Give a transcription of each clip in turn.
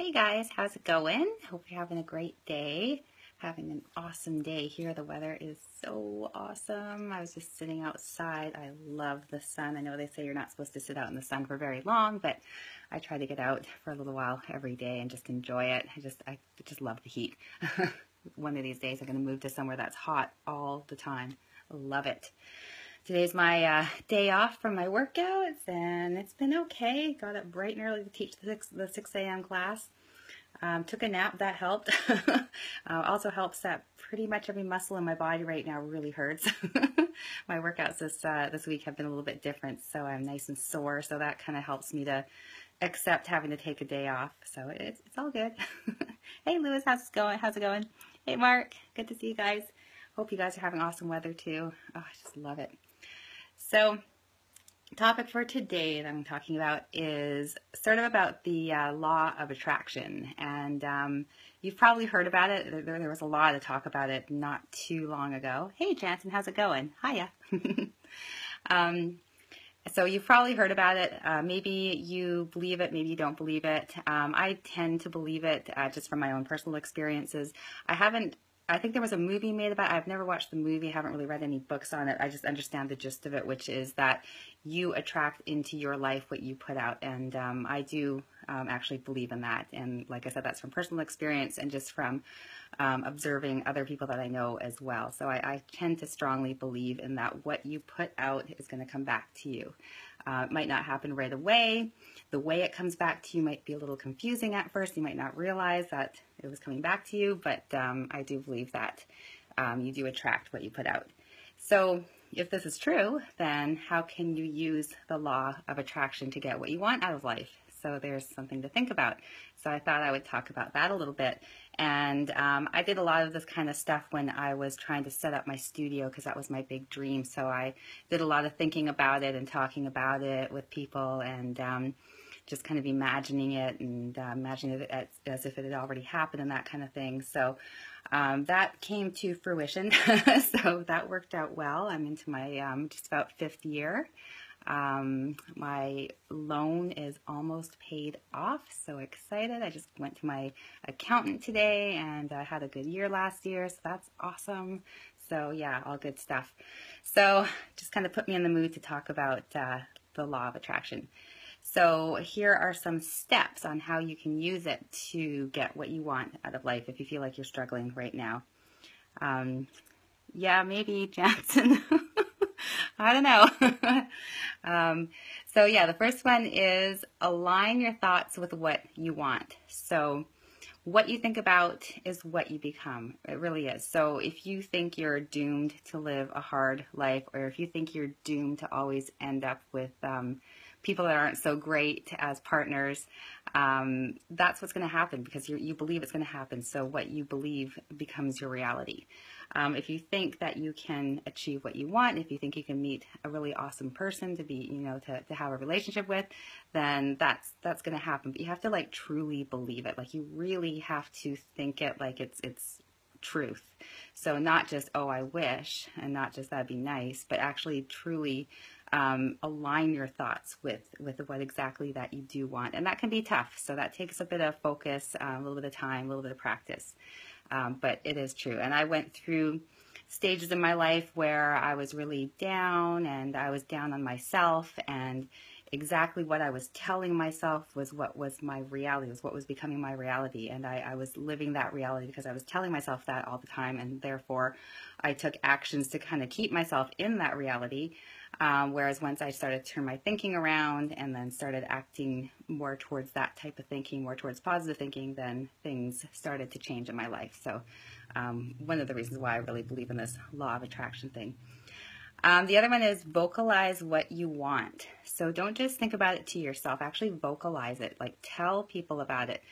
Hey guys, how's it going? Hope you're having a great day. Having an awesome day here. The weather is so awesome. I was just sitting outside. I love the sun. I know they say you're not supposed to sit out in the sun for very long, but I try to get out for a little while every day and just enjoy it. I just love the heat. One of these days I'm going to move to somewhere that's hot all the time. Love it. Today's my day off from my workouts, and it's been okay. Got up bright and early to teach the 6 a.m. class. Took a nap, that helped. Also helps that pretty much every muscle in my body right now really hurts. My workouts this week have been a little bit different, so I'm nice and sore, so that kind of helps me to accept having to take a day off. So it's all good. Hey Lewis, how's it going? Hey Mark, good to see you guys. Hope you guys are having awesome weather too. Oh, I just love it. So, topic for today that I'm talking about is sort of about the law of attraction, and you've probably heard about it. There was a lot of talk about it not too long ago. Hey Jansen, how's it going? Hiya. So you've probably heard about it. Maybe you believe it, maybe you don't believe it. I tend to believe it just from my own personal experiences. I think there was a movie made about it. I've never watched the movie. I haven't really read any books on it. I just understand the gist of it, which is that you attract into your life what you put out. And I do actually believe in that. And like I said, that's from personal experience and just from observing other people that I know as well. So I tend to strongly believe in that what you put out is going to come back to you. It might not happen right away. The way it comes back to you might be a little confusing at first. You might not realize that it was coming back to you, but I do believe that you do attract what you put out. So if this is true, then how can you use the law of attraction to get what you want out of life? So there's something to think about. So I thought I would talk about that a little bit. And I did a lot of this kind of stuff when I was trying to set up my studio, because that was my big dream. So I did a lot of thinking about it and talking about it with people, and just kind of imagining it and imagining it as if it had already happened and that kind of thing. So that came to fruition. So that worked out well. I'm into my just about 5th year. My loan is almost paid off, so excited. I just went to my accountant today, and I had a good year last year, so that's awesome. So yeah, all good stuff. So just kind of put me in the mood to talk about the law of attraction. So here are some steps on how you can use it to get what you want out of life if you feel like you're struggling right now. Yeah, maybe Jansen. I don't know. So yeah, the first one is align your thoughts with what you want. So what you think about is what you become. It really is. So if you think you're doomed to live a hard life, or if you think you're doomed to always end up with people that aren't so great as partners, that's what's going to happen, because you believe it's going to happen. So what you believe becomes your reality. If you think that you can achieve what you want, if you think you can meet a really awesome person to be, to have a relationship with, then that's going to happen. But you have to like truly believe it. Like you really have to think it like it's truth. So not just, oh, I wish, and not just that'd be nice, but actually truly align your thoughts with what exactly that you do want. And that can be tough. So that takes a bit of focus, a little bit of time, a little bit of practice. But it is true. And I went through stages in my life where I was really down, and I was down on myself, and exactly what I was telling myself was what was my reality, was what was becoming my reality. And I was living that reality because I was telling myself that all the time, and therefore I took actions to kind of keep myself in that reality. Whereas once I started to turn my thinking around and then started acting more towards that type of thinking, more towards positive thinking, then things started to change in my life. So one of the reasons why I really believe in this law of attraction thing. The other one is vocalize what you want. So don't just think about it to yourself, actually vocalize it, like tell people about it.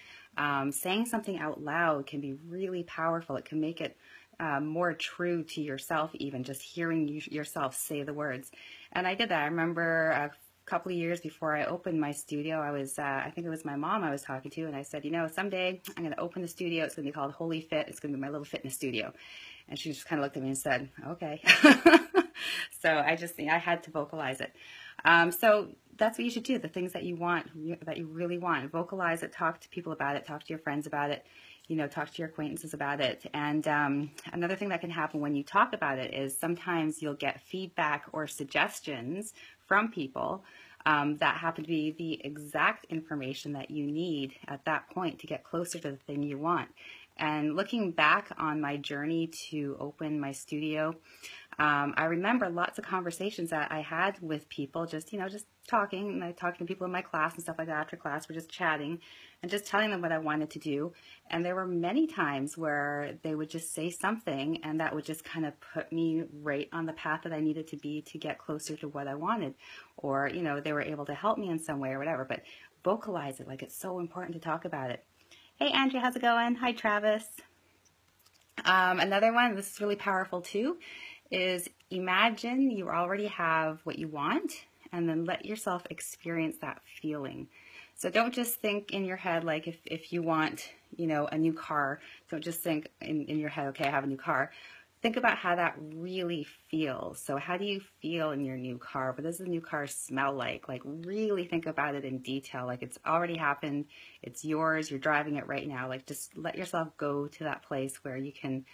Saying something out loud can be really powerful. It can make it more true to yourself, even just hearing yourself say the words. And I did that. I remember a couple of years before I opened my studio, I think it was my mom I was talking to, and I said, someday I'm going to open a studio. It's going to be called Holy Fit. It's going to be my little fitness studio. And she just kind of looked at me and said, okay. So I had to vocalize it. So that's what you should do. The things that you want, that you really want, vocalize it, talk to people about it, talk to your friends about it, talk to your acquaintances about it. And another thing that can happen when you talk about it is sometimes you'll get feedback or suggestions from people that happen to be the exact information that you need at that point to get closer to the thing you want. And looking back on my journey to open my studio, I remember lots of conversations that I had with people, just talking, and I talked to people in my class and stuff like that after class. We're just chatting and just telling them what I wanted to do. And there were many times where they would just say something and that would just kind of put me right on the path that I needed to be to get closer to what I wanted. Or, they were able to help me in some way or whatever. But vocalize it, like it's so important to talk about it. Hey, Andrew, how's it going? Hi, Travis. Another one, this is really powerful too, is imagine you already have what you want and then let yourself experience that feeling. So don't just think in your head, like if you want, a new car, don't just think in your head, okay, I have a new car. Think about how that really feels. So how do you feel in your new car? What does the new car smell like? Like really think about it in detail. Like it's already happened. It's yours. You're driving it right now. Like just let yourself go to that place where you can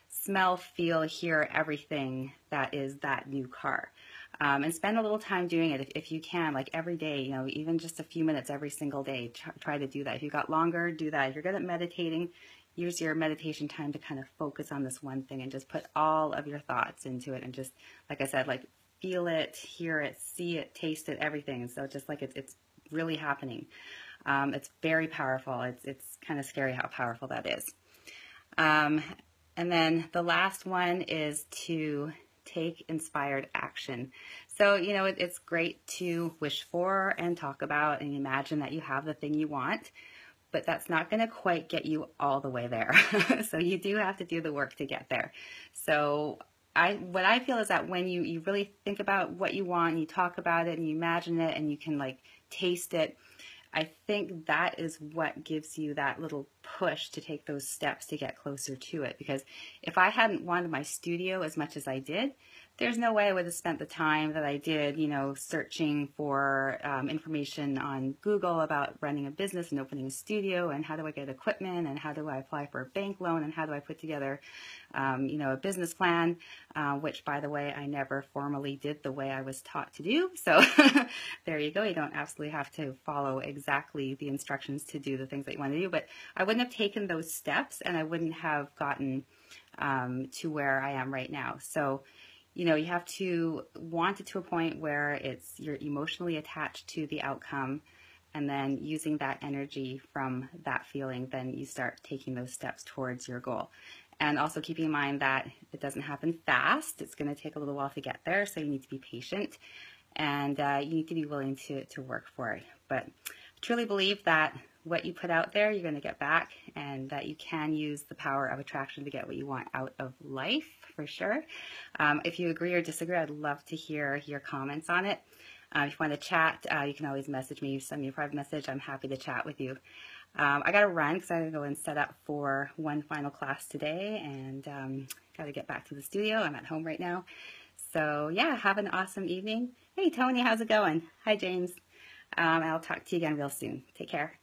smell, feel, hear everything that is that new car. And spend a little time doing it if you can, like every day, even just a few minutes every single day. Try to do that. If you got longer, do that. If you're good at meditating, use your meditation time to kind of focus on this one thing and just put all of your thoughts into it and just, like I said, like feel it, hear it, see it, taste it, everything. So just like it's really happening. It's very powerful. It's kind of scary how powerful that is. And then the last one is to take inspired action. So, it's great to wish for and talk about and imagine that you have the thing you want, but that's not going to quite get you all the way there. So you do have to do the work to get there. So what I feel is that when you really think about what you want and you talk about it and you imagine it and you can like taste it, I think that is what gives you that little push to take those steps to get closer to it. Because if I hadn't wanted my studio as much as I did, there's no way I would have spent the time that I did, searching for information on Google about running a business and opening a studio and how do I get equipment and how do I apply for a bank loan and how do I put together, a business plan, which, by the way, I never formally did the way I was taught to do. So there you go. You don't absolutely have to follow exactly the instructions to do the things that you want to do, but I wouldn't have taken those steps and I wouldn't have gotten to where I am right now. So you have to want it to a point where you're emotionally attached to the outcome, and then using that energy from that feeling, then you start taking those steps towards your goal. And also keeping in mind that it doesn't happen fast. It's going to take a little while to get there, so you need to be patient, and you need to be willing to work for it. But I truly believe that what you put out there, you're going to get back, and that you can use the power of attraction to get what you want out of life, for sure. If you agree or disagree, I'd love to hear your comments on it. If you want to chat, you can always message me, send me a private message. I'm happy to chat with you. I got to run because I got to go and set up for one final class today, and got to get back to the studio. I'm at home right now. So yeah, have an awesome evening. Hey, Tony, how's it going? Hi, James. I'll talk to you again real soon. Take care.